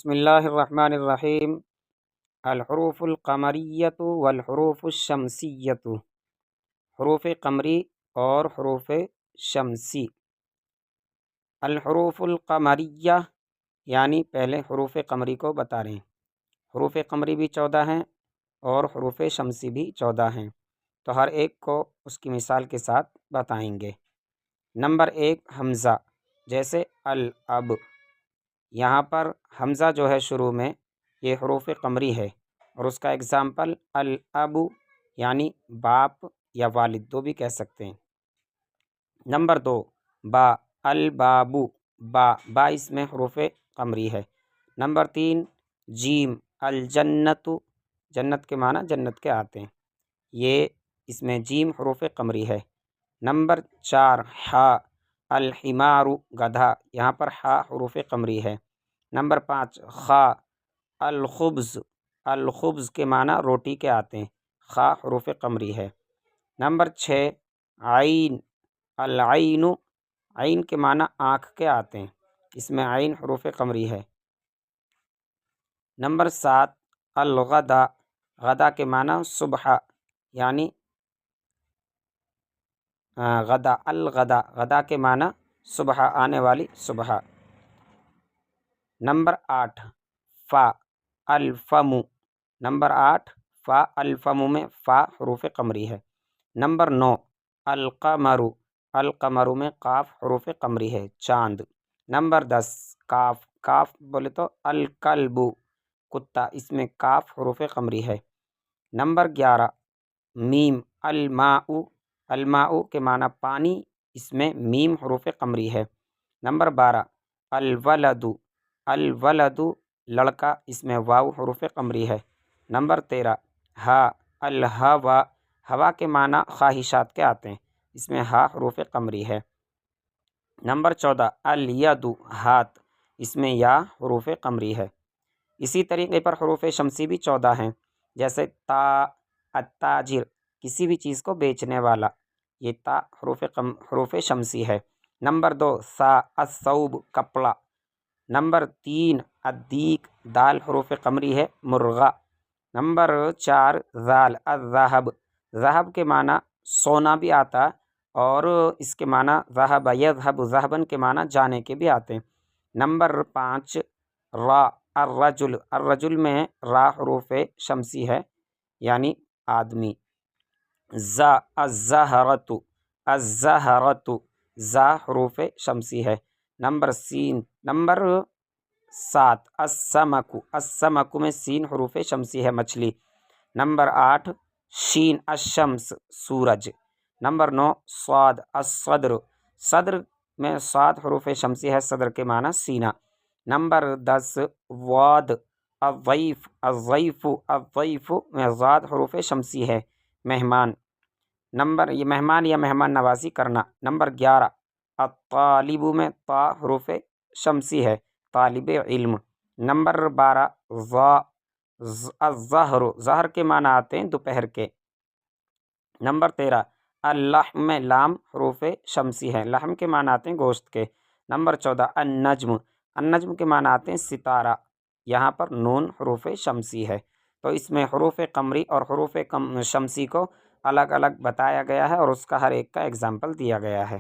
بسم اللہ الرحمن الرحیم۔ الحروف القمریۃ والحروف الشمسیۃ، حروف قمری اور حروف شمسی۔ الحروف القمریہ یعنی پہلے حروف قمری کو بتا رہے ہیں۔ حروف قمری بھی 14 ہیں اور حروف شمسی بھی 14 ہیں، تو ہر ایک کو اس کی مثال کے ساتھ بتائیں گے۔ نمبر 1 حمزہ، جیسے الاب، یہاں پر حمزہ جو ہے شروع میں یہ حروف قمری ہے، اور اس کا اگزامپل الاب یعنی باپ یا والد دو بھی کہہ سکتے ہیں۔ نمبر 2 با، البابو، با اس میں حروف قمری ہے۔ نمبر 3 جیم، الجنت، جنت کے معنی جنت کے آتے ہیں، یہ اس میں جیم حروف قمری ہے۔ نمبر 4 حا، الحمار، گدھا، یہاں پر حا حروف قمری ہے۔ نمبر 5 خا، الخبز، الخبز کے معنی روٹی کے آتے ہیں، خا حروف قمری ہے۔ نمبر 6 عین، العین، عین کے معنی آنکھ کے آتے ہیں، اس میں عین حروف قمری ہے۔ نمبر 7 الغدا، غدا کے معنی صبح یعنی غدا، الغدا، غدا کے معنی صبح، آنے والی صبح۔ نمبر 8 فا، الفم، نمبر 8 فا، الفم میں فا حروف قمری ہے۔ نمبر 9 القمر، القمر میں قاف حروف قمری ہے، چاند۔ نمبر 10 کاف، کاف بولے تو الکلب، کتا، اس میں کاف حروف قمری ہے۔ نمبر 11 میم، الماء، الماء کے معنی پانی، اس میں میم حروف قمری ہے۔ نمبر 12 الولد، الولد لڑکا، اس میں واو حروف قمری ہے۔ نمبر 13 ہا، الہوا، ہوا کے معنی خواہشات کے آتے ہیں، اس میں ہا حروف قمری ہے۔ نمبر 14 الید، ہاتھ، اس میں یا حروف قمری ہے۔ اسی طریقے پر حروف شمسی بھی 14 ہیں، جیسے تا، التاجر، کسی بھی چیز کو بیچنے والا، یہ تا حروف شمسی ہے۔ نمبر 2 سا، الثوب، کپڑا۔ نمبر 3 الدیک، دال حروف قمری ہے، مرغا۔ نمبر 4 ذال، الذهب، ذهب کے معنی سونا بھی آتا، اور اس کے معنی ذهب يذهب ذهبا کے معنی جانے کے بھی آتے ہیں۔ نمبر 5 را، الرجل، الرجل میں را حروف شمسی ہے یعنی آدمی۔ زا، الزہرۃ، الزہرۃ، زا حروف شمسی ہے۔ نمبر 7 السمک، السمک میں سین حروف شمسی ہے، مچھلی۔ نمبر 8 شین، الشمس، سورج۔ نمبر 9 صاد، الصدر، صدر میں صاد حروف شمسی ہے، صدر کے معنی سینہ۔ نمبر 10 واد، الضیف، الضیف، الضیف میں ضاد حروف شمسی ہے، مہمان۔ یہ مہمان یا مہمان نوازی کرنا۔ نمبر 11 الطالب میں طا حروف شمسی ہے، طالب علم۔ نمبر 12 ظا، الظہر، ظہر کے معنی آتے ہیں دوپہر کے۔ نمبر 13 اللحم میں لام حروف شمسی ہے، لحم کے معنی آتے ہیں گوشت کے۔ نمبر 14 النجم، النجم کے معنی آتے ہیں ستارہ، یہاں پر نون حروف شمسی ہے۔ تو اس میں حروف قمری اور حروف شمسی کو الگ الگ بتایا گیا ہے، اور اس کا ہر ایک کا اگزامپل دیا گیا ہے۔